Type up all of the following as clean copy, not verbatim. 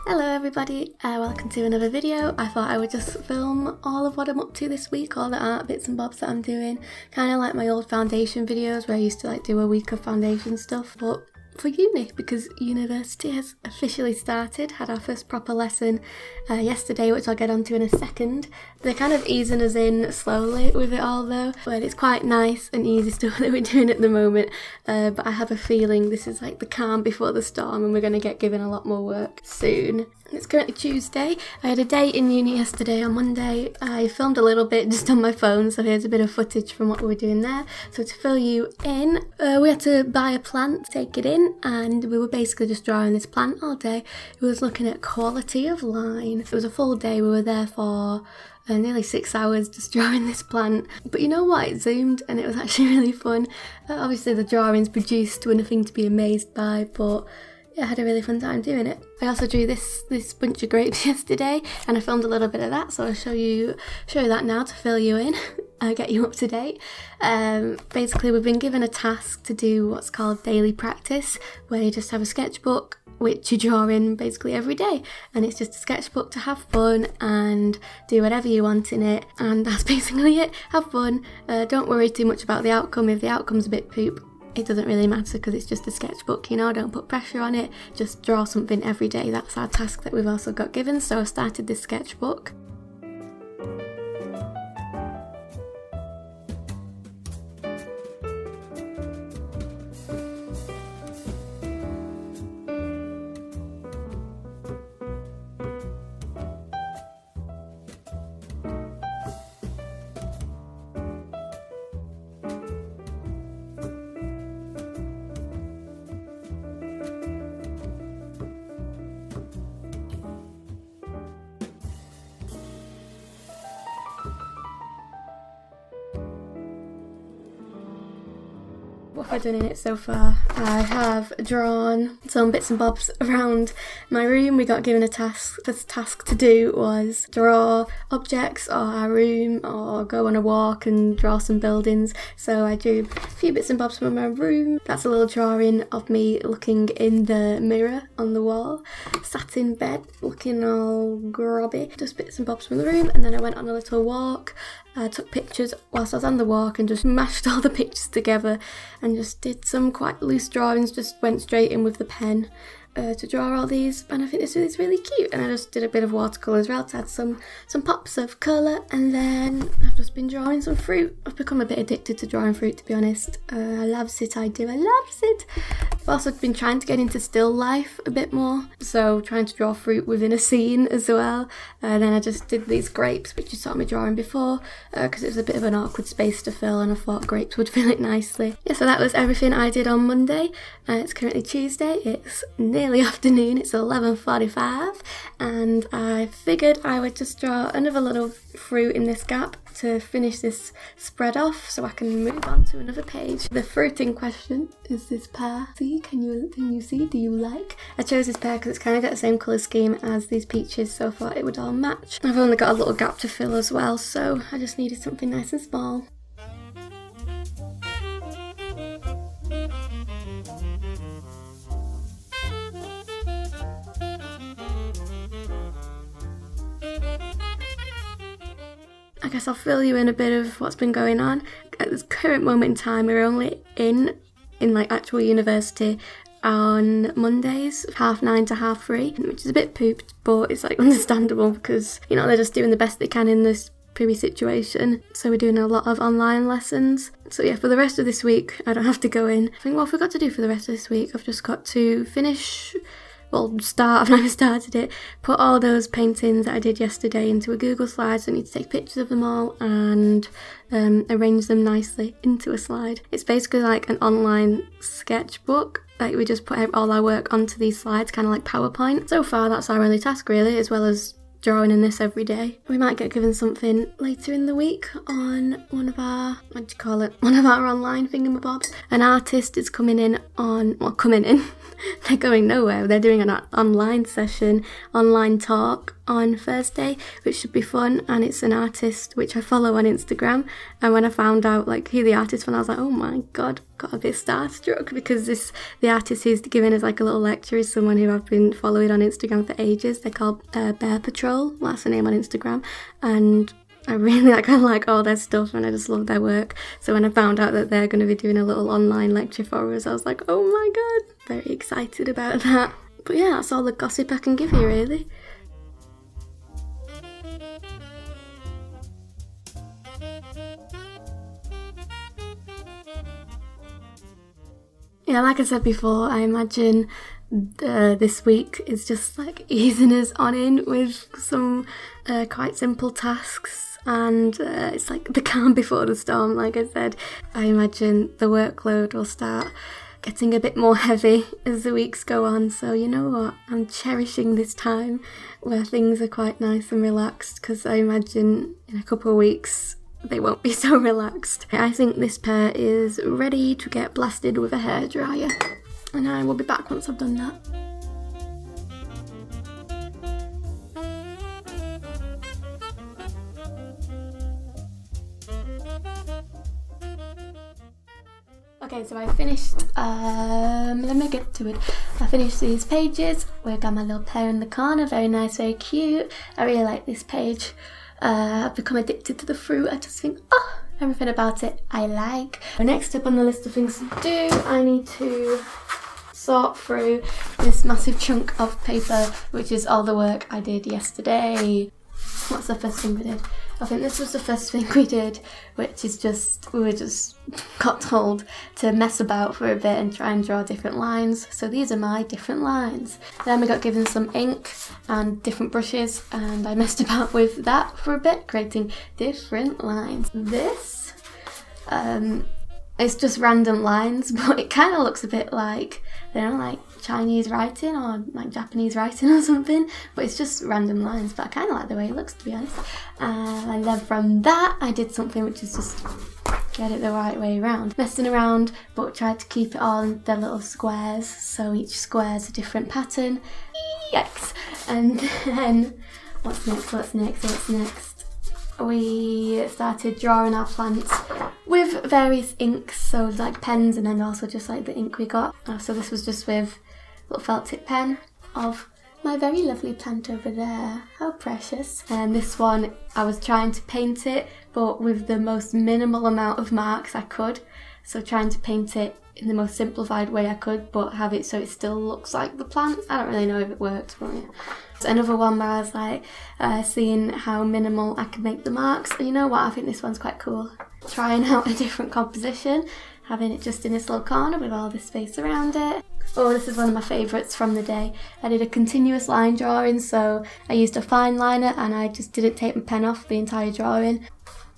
Hello everybody, welcome to another video. I thought I would just film all of what I'm up to this week, all the art bits and bobs that I'm doing. Kind of like my old foundation videos where I used to do a week of foundation stuff, but for uni, because university has officially started. Had our first proper lesson yesterday, which I'll get onto in a second. They're kind of easing us in slowly with it all though, but it's quite nice and easy stuff that we're doing at the moment. But I have a feeling this is like the calm before the storm and we're going to get given a lot more work soon. It's currently Tuesday. I had a day in uni yesterday on Monday. I filmed a little bit just on my phone, so here's a bit of footage from what we were doing there. So to fill you in, we had to buy a plant, take it in, and we were basically just drawing this plant all day. It was looking at quality of line. It was a full day. We were there for nearly 6 hours just drawing this plant. But you know what? It zoomed and it was actually really fun. Obviously the drawings produced were nothing to be amazed by, but I had a really fun time doing it. I also drew this bunch of grapes yesterday and I filmed a little bit of that, so I'll show you that now to fill you in. Get you up to date. Basically we've been given a task to do what's called daily practice, where you just have a sketchbook which you draw in basically every day, and it's just a sketchbook to have fun and do whatever you want in it, and that's basically it. Have fun, don't worry too much about the outcome. If the outcome's a bit poop, it doesn't really matter because it's just a sketchbook, you know, don't put pressure on it, just draw something every day. That's our task that we've also got given, so I started this sketchbook. What have I done in it so far? I have drawn some bits and bobs around my room. We got given a task. The task to do was draw objects or our room or go on a walk and draw some buildings. So I drew a few bits and bobs from my room. That's a little drawing of me looking in the mirror on the wall, sat in bed looking all grubby. Just bits and bobs from the room, and then I went on a little walk. I took pictures whilst I was on the walk and just mashed all the pictures together and just did some quite loose drawings, just went straight in with the pen to draw all these, and I think this is really cute. And I just did a bit of watercolour as well to add some pops of colour, and then I've just been drawing some fruit. I've become a bit addicted to drawing fruit, to be honest. I loves it, I do, I loves it. I've also been trying to get into still life a bit more, so trying to draw fruit within a scene as well. Then I just did these grapes, which you saw me drawing before, because it was a bit of an awkward space to fill and I thought grapes would fill it nicely. Yeah, so that was everything I did on Monday. It's currently Tuesday, it's nearly afternoon, it's 11:45, and I figured I would just draw another little fruit in this gap to finish this spread off so I can move on to another page. The fruit in question is this pear. See, can you see? Do you like? I chose this pear because it's kind of got the same colour scheme as these peaches, so I thought it would all match. I've only got a little gap to fill as well, so I just needed something nice and small. I guess I'll fill you in a bit of what's been going on. At this current moment in time, we're only in like actual university on Mondays, 9:30 to 3:30, which is a bit pooped, but it's like understandable because, you know, they're just doing the best they can in this poopy situation. So we're doing a lot of online lessons. So yeah, for the rest of this week, I don't have to go in. I think what I've got to do for the rest of this week, I've just got to finish. I've never started it. Put all those paintings that I did yesterday into a Google slide, so I need to take pictures of them all and arrange them nicely into a slide. It's basically like an online sketchbook. Like we just put all our work onto these slides, kind of like PowerPoint. So far that's our only task really, as well as drawing in this every day. We might get given something later in the week on one of our, one of our online thingamabobs. An artist is coming in, they're going nowhere. They're doing an online session, online talk on Thursday, which should be fun, and it's an artist which I follow on Instagram. And when I found out like who the artist was, I was like, oh my god, got a bit starstruck, because the artist who's giving us like a little lecture is someone who I've been following on Instagram for ages. They're called Bear Patrol, that's the name on Instagram, and I really like all their stuff, and I just love their work. So when I found out that they're going to be doing a little online lecture for us, I was like, oh my god, very excited about that. But yeah, that's all the gossip I can give you, really. Yeah, like I said before, I imagine this week is just like easing us on in with some quite simple tasks. And it's like the calm before the storm, like I said. I imagine the workload will start getting a bit more heavy as the weeks go on. So you know what, I'm cherishing this time where things are quite nice and relaxed, because I imagine in a couple of weeks they won't be so relaxed. I think this pair is ready to get blasted with a hairdryer, and I will be back once I've done that. Okay, so I finished, let me get to it. I finished these pages. We've got my little pair in the corner, very nice, very cute. I really like this page. I've become addicted to the fruit. I just think, oh, everything about it I like. Next up on the list of things to do, I need to sort through this massive chunk of paper, which is all the work I did yesterday. What's the first thing we did? I think this was the first thing we did, which is we just got told to mess about for a bit and try and draw different lines. So these are my different lines. Then we got given some ink and different brushes, and I messed about with that for a bit, creating different lines. This, it's just random lines, but it kind of looks a bit like, I don't know, like Chinese writing or like Japanese writing or something, but it's just random lines, but I kind of like the way it looks, to be honest. And then from that I did something which is just get it the right way around, messing around, but tried to keep it all in their little squares, so each square is a different pattern. Yikes! And then what's next? We started drawing our plants with various inks, so like pens and then also just like the ink we got. So this was just with a little felt tip pen of my very lovely plant over there. How precious. And this one, I was trying to paint it, but with the most minimal amount of marks I could. So trying to paint it in the most simplified way I could, but have it so it still looks like the plant. I don't really know if it worked, but yeah. Another one where I was like seeing how minimal I could make the marks. And you know what, I think this one's quite cool. Trying out a different composition, having it just in this little corner with all this space around it. Oh, this is one of my favourites from the day. I did a continuous line drawing, so I used a fine liner and I just didn't take my pen off the entire drawing.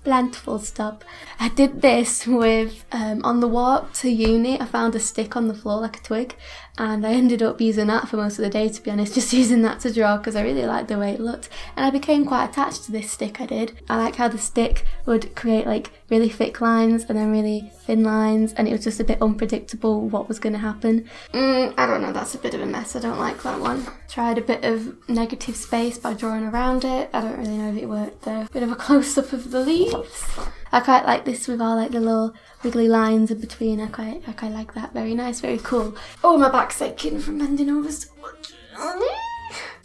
Blank, full stop. I did this with, on the walk to uni, I found a stick on the floor like a twig, and I ended up using that for most of the day, to be honest, just using that to draw because I really liked the way it looked. And I became quite attached to this stick I did. I like how the stick would create like really thick lines and then really thin lines, and it was just a bit unpredictable what was going to happen. I don't know, that's a bit of a mess, I don't like that one. Tried a bit of negative space by drawing around it. I don't really know if it worked though. Bit of a close-up of the leaves. I quite like this with all like the little wiggly lines in between. I quite like that. Very nice, very cool. Oh, my back's aching from bending over so much.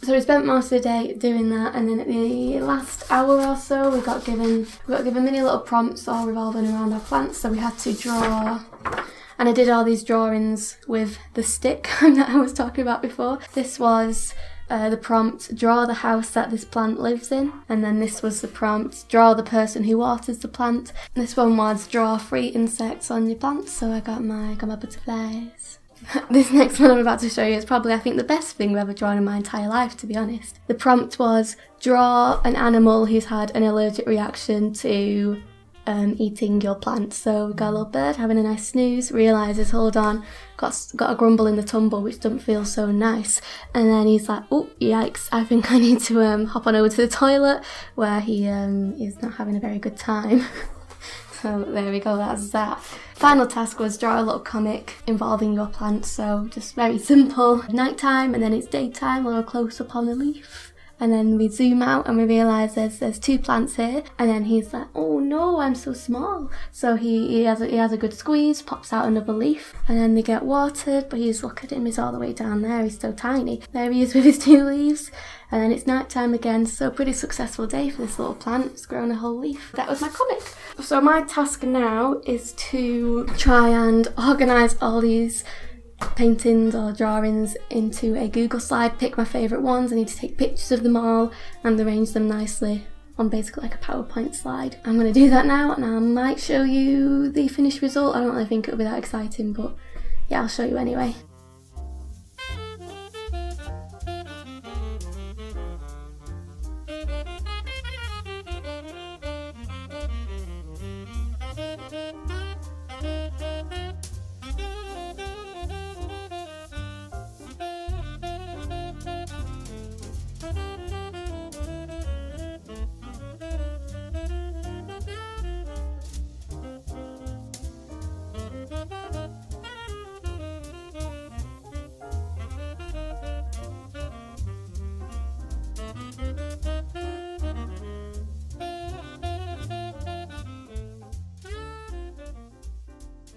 So we spent most of the day doing that, and then at the last hour or so we got given many little prompts all revolving around our plants, so we had to draw. And I did all these drawings with the stick that I was talking about before. This was the prompt, draw the house that this plant lives in. And then this was the prompt, draw the person who waters the plant. This one was, draw 3 insects on your plants. So I got my butterflies. This next one I'm about to show you is probably, I think, the best thing I've ever drawn in my entire life, to be honest. The prompt was, draw an animal who's had an allergic reaction to eating your plants. So we got a little bird having a nice snooze, realises, hold on, got a grumble in the tumble which doesn't feel so nice, and then he's like, oh yikes, I think I need to hop on over to the toilet, where he is not having a very good time. So there we go, that's that. Final task was draw a little comic involving your plants, so just very simple. Nighttime and then it's daytime, a little close up on the leaf. And then we zoom out and we realise there's 2 plants here, and then he's like, oh no, I'm so small. So he has a good squeeze, pops out another leaf, and then they get watered, but look at him, he's all the way down there, he's so tiny. There he is with his 2 leaves, and then it's night time again, so pretty successful day for this little plant. It's grown a whole leaf. That was my comic. So my task now is to try and organise all these paintings or drawings into a Google slide, pick my favourite ones. I need to take pictures of them all and arrange them nicely on basically like a PowerPoint slide. I'm going to do that now, and I might show you the finished result. I don't really think it'll be that exciting, but yeah, I'll show you anyway.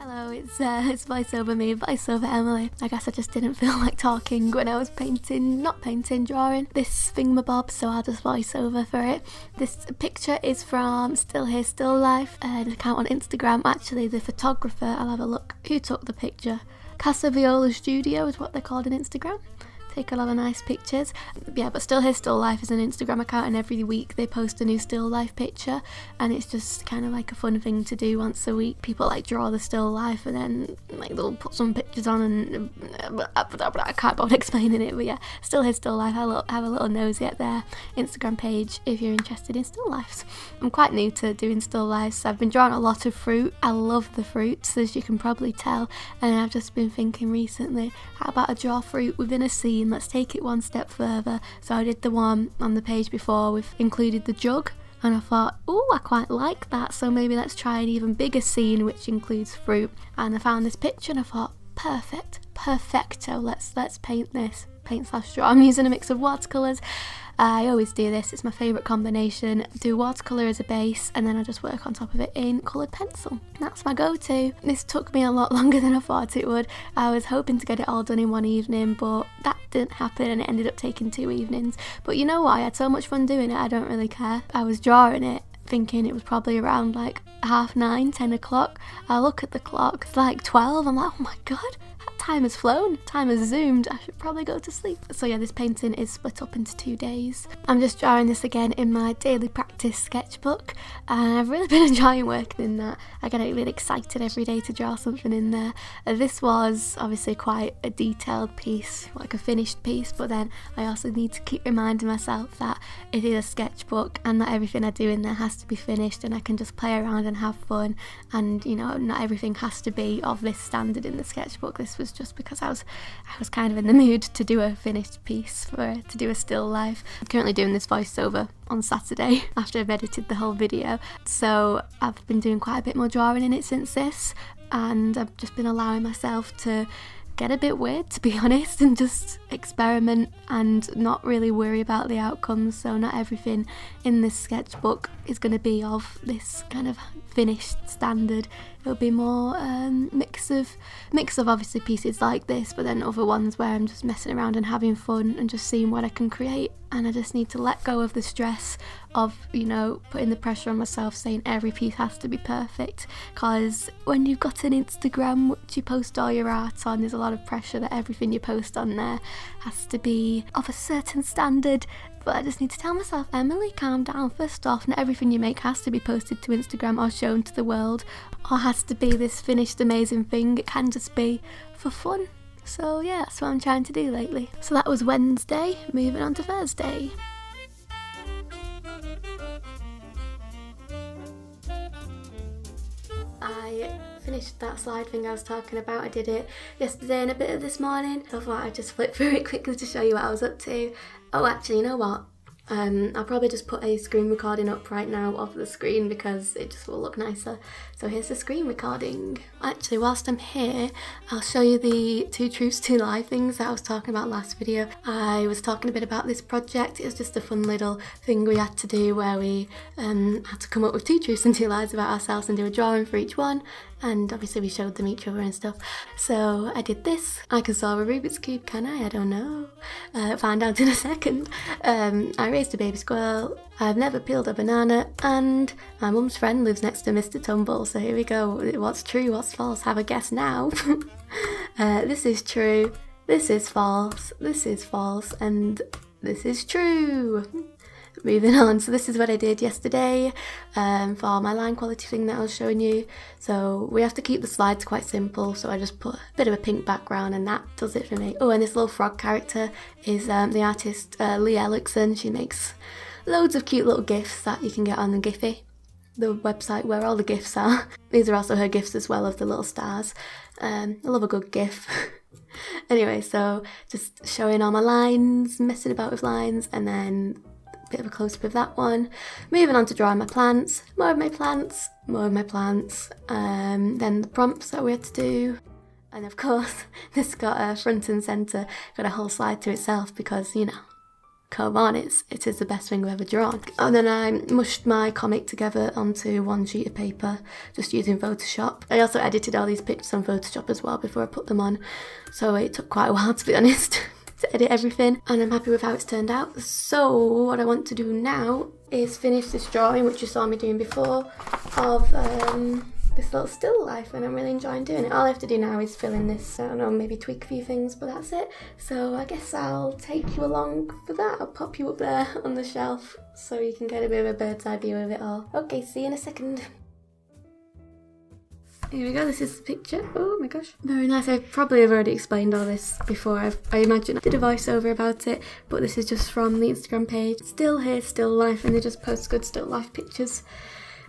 Hello, it's voiceover me, voiceover Emily. I guess I just didn't feel like talking when I was drawing this thingamabob, so I'll just voice over for it. This picture is from Still Here Still Life, an account on Instagram. Actually, the photographer, I'll have a look who took the picture. Casa Viola Studio is what they're called on Instagram. Take a lot of nice pictures. Yeah, but Still Here Still Life is an Instagram account, and every week they post a new still life picture, and it's just kind of like a fun thing to do once a week. People like draw the still life and then like they'll put some pictures on, and I can't bother explaining it, but yeah, Still Here Still Life. Have a little nosy at their Instagram page if you're interested in still lifes. I'm quite new to doing still lifes, so I've been drawing a lot of fruit. I love the fruits, as you can probably tell, and I've just been thinking recently, how about I draw fruit within a scene? Let's take it one step further. So I did the one on the page before with included the jug, and I thought, oh, I quite like that, so maybe let's try an even bigger scene which includes fruit. And I found this picture and I thought, perfecto, let's paint this. Paint/draw. I'm using a mix of watercolours. I always do this, it's my favourite combination. Do watercolour as a base, and then I just work on top of it in coloured pencil. That's my go-to. This took me a lot longer than I thought it would. I was hoping to get it all done in one evening, but that didn't happen, and it ended up taking 2 evenings. But you know what, I had so much fun doing it, I don't really care. I was drawing it thinking it was probably around like 9:30, 10 o'clock. I look at the clock, it's like 12, I'm like, oh my god, time has flown, time has zoomed, I should probably go to sleep. So yeah, this painting is split up into 2 days. I'm just drawing this again in my daily practice sketchbook, and I've really been enjoying working in that. I get really excited every day to draw something in there. This was obviously quite a detailed piece, like a finished piece, but then I also need to keep reminding myself that it is a sketchbook and not everything I do in there has to be finished, and I can just play around and have fun, and you know, not everything has to be of this standard in the sketchbook. This was just because I was kind of in the mood to do a finished piece, to do a still life. I'm currently doing this voiceover on Saturday after I've edited the whole video, so I've been doing quite a bit more drawing in it since this, and I've just been allowing myself to get a bit weird, to be honest, and just experiment and not really worry about the outcomes. So not everything in this sketchbook is going to be of this kind of finished standard. It'll be more mix of obviously pieces like this, but then other ones where I'm just messing around and having fun and just seeing what I can create. And I just need to let go of the stress of, you know, putting the pressure on myself saying every piece has to be perfect, because when you've got an Instagram which you post all your art on, there's a lot of pressure that everything you post on there has to be of a certain standard. But I just need to tell myself, Emily, calm down. First off, not everything you make has to be posted to Instagram or shown to the world, or has to be this finished amazing thing. It can just be for fun. So yeah, that's what I'm trying to do lately. So that was Wednesday, moving on to Thursday. finished that slide thing I was talking about. I did it yesterday and a bit of this morning. I thought I'd just flip through it quickly to show you what I was up to. Oh, actually, you know what? I'll probably just put a screen recording up right now of the screen because it just will look nicer. So here's the screen recording. Actually, whilst I'm here, I'll show you the 2 truths, 2 lie things that I was talking about last video. I was talking a bit about this project. It was just a fun little thing we had to do where we had to come up with 2 truths and 2 lies about ourselves and do a drawing for each one. And obviously we showed them each other and stuff. So I did this. I can solve a Rubik's Cube, can I? don't know. Find out in a second. I raised a baby squirrel. I've never peeled a banana. And my mum's friend lives next to Mr. Tumble. So here we go. What's true, what's false? Have a guess now. This is true. This is false. This is false. And this is true. Moving on, so this is what I did yesterday for my line quality thing that I was showing you. So we have to keep the slides quite simple, so I just put a bit of a pink background and that does it for me. Oh, and this little frog character is the artist Lee Ellickson. She makes loads of cute little GIFs that you can get on the Giphy, the website where all the GIFs are. These are also her GIFs as well of the little stars. I love a good GIF. Anyway, so just showing all my lines, messing about with lines, and then bit of a close-up of that one. Moving on to drawing my plants, more of my plants, more of my plants, then the prompts that we had to do, and of course this got a front and centre, got a whole slide to itself because, you know, come on, it is the best thing I've ever drawn. And then I mushed my comic together onto 1 sheet of paper just using Photoshop. I also edited all these pictures on Photoshop as well before I put them on, so it took quite a while to be honest to edit everything, and I'm happy with how it's turned out. So what I want to do now is finish this drawing, which you saw me doing before, of this little still life, and I'm really enjoying doing it. All I have to do now is fill in this, I don't know, maybe tweak a few things, but that's it. So I guess I'll take you along for that. I'll pop you up there on the shelf so you can get a bit of a bird's eye view of it all. Okay, see you in a second. Here we go, this is the picture. Oh my gosh. Very nice. I probably have already explained all this before. I imagine I did a voiceover about it, but this is just from the Instagram page. Still Here, Still Life, and they just post good still life pictures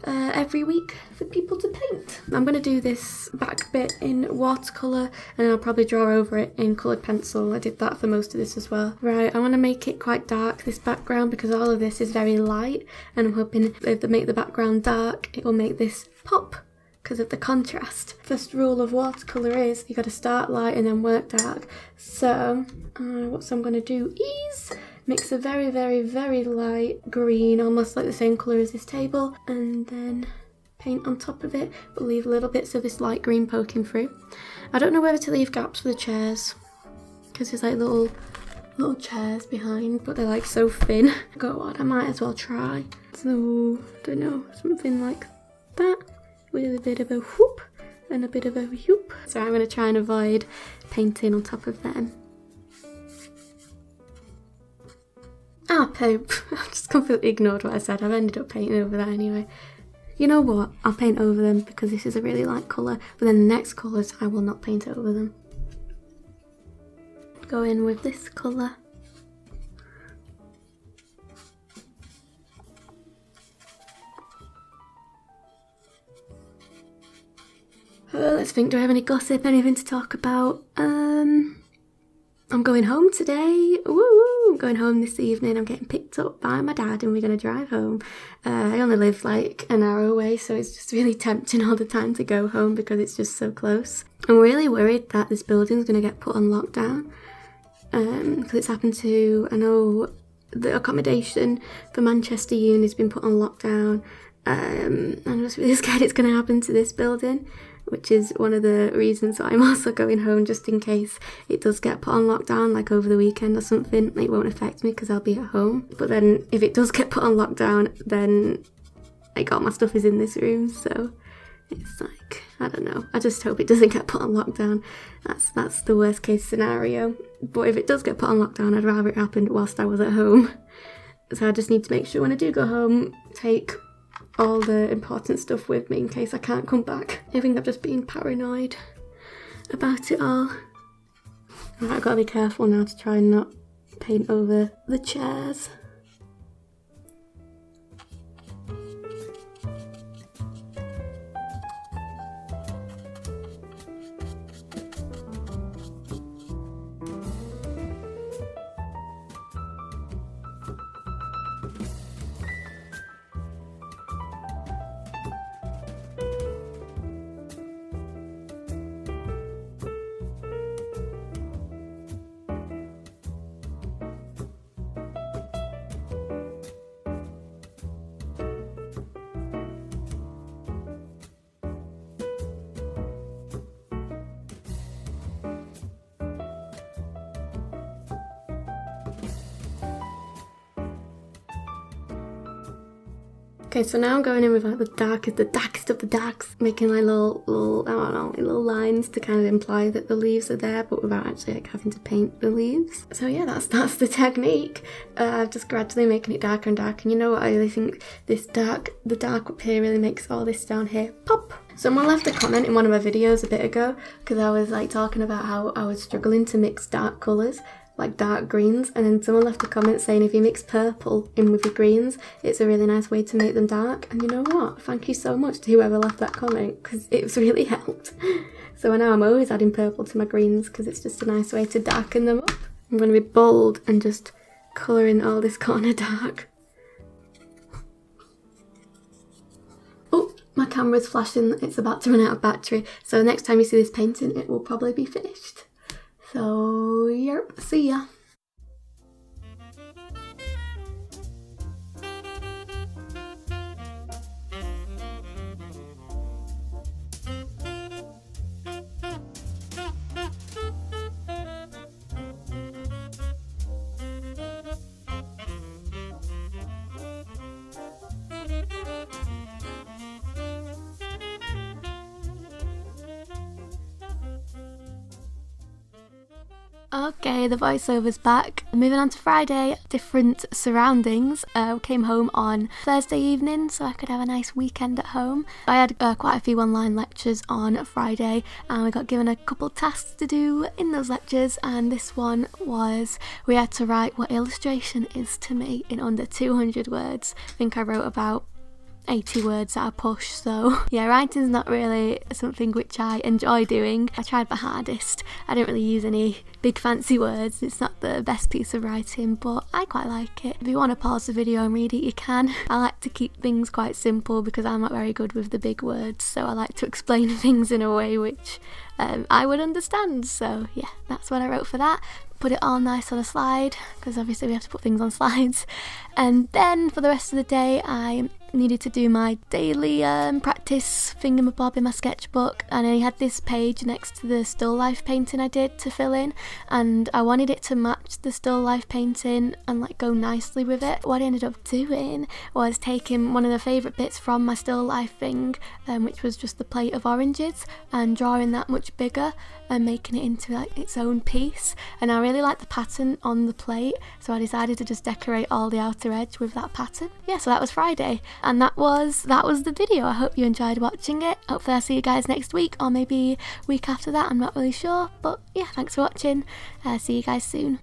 every week for people to paint. I'm going to do this back bit in watercolour and I'll probably draw over it in coloured pencil. I did that for most of this as well. Right, I want to make it quite dark, this background, because all of this is very light, and I'm hoping if they make the background dark, it will make this pop because of the contrast. First rule of watercolour is you got to start light and then work dark. So what I'm going to do is mix a very, very, very light green, almost like the same colour as this table, and then paint on top of it, but leave little bits of this light green poking through. I don't know whether to leave gaps for the chairs because there's like little chairs behind, but they're like so thin. Go on, I might as well try. So, don't know, something like that, with a bit of a whoop and a bit of a whoop. So I'm going to try and avoid painting on top of them. Ah, poop. I've just completely ignored what I said. I've ended up painting over that anyway. You know what? I'll paint over them because this is a really light colour, but then the next colours I will not paint over them. Go in with this colour. Let's think, do I have any gossip, anything to talk about? I'm going home today. Woo! I'm going home this evening. I'm getting picked up by my dad and we're going to drive home. I only live like an hour away, so it's just really tempting all the time to go home because it's just so close. I'm really worried that this building's going to get put on lockdown because it's happened to, I know the accommodation for Manchester Uni has been put on lockdown. I'm just really scared it's going to happen to this building, which is one of the reasons why I'm also going home, just in case it does get put on lockdown, like over the weekend or something. It won't affect me because I'll be at home. But then if it does get put on lockdown, then like all my stuff is in this room, so it's like, I don't know. I just hope it doesn't get put on lockdown. That's the worst case scenario. But if it does get put on lockdown, I'd rather it happened whilst I was at home. So I just need to make sure when I do go home, take all the important stuff with me in case I can't come back. I think I've just been paranoid about it all. Right, I've got to be careful now to try and not paint over the chairs. Okay, so now I'm going in with like the darkest of the darks, making like little, I don't know, little lines to kind of imply that the leaves are there, but without actually like having to paint the leaves. So yeah, that's the technique. Just gradually making it darker and darker. And you know what, I really think the dark up here really makes all this down here pop. Someone left a comment in one of my videos a bit ago, because I was like talking about how I was struggling to mix dark colours, like dark greens, and then someone left a comment saying if you mix purple in with your greens, it's a really nice way to make them dark. And you know what, thank you so much to whoever left that comment, because it's really helped. So now I'm always adding purple to my greens because it's just a nice way to darken them up. I'm going to be bold and just colouring all this corner dark. Oh, my camera's flashing, it's about to run out of battery, so next time you see this painting it will probably be finished. So, yep, see ya. Okay, the voiceover's back. Moving on to Friday, different surroundings. Came home on Thursday evening so I could have a nice weekend at home. I had quite a few online lectures on Friday and we got given a couple tasks to do in those lectures, and this one was we had to write what illustration is to me in under 200 words. I think I wrote about 80 words at a push, so yeah, writing's not really something which I enjoy doing. I tried my hardest. I didn't really use any big fancy words. It's not the best piece of writing, but I quite like it. If you want to pause the video and read it, you can. I like to keep things quite simple because I'm not very good with the big words, so I like to explain things in a way which I would understand. So yeah, that's what I wrote for that. Put it all nice on a slide, because obviously we have to put things on slides. And then for the rest of the day I needed to do my daily practice thingamabob in my sketchbook, and I had this page next to the still life painting I did to fill in, and I wanted it to match the still life painting and like go nicely with it. What I ended up doing was taking one of the favourite bits from my still life thing, which was just the plate of oranges, and drawing that much bigger and making it into like its own piece. And I really liked the pattern on the plate, so I decided to just decorate all the outer edge with that pattern. Yeah, so that was Friday, and that was the video. I hope you enjoyed watching it. Hopefully I'll see you guys next week, or maybe week after that, I'm not really sure. But yeah, thanks for watching. See you guys soon.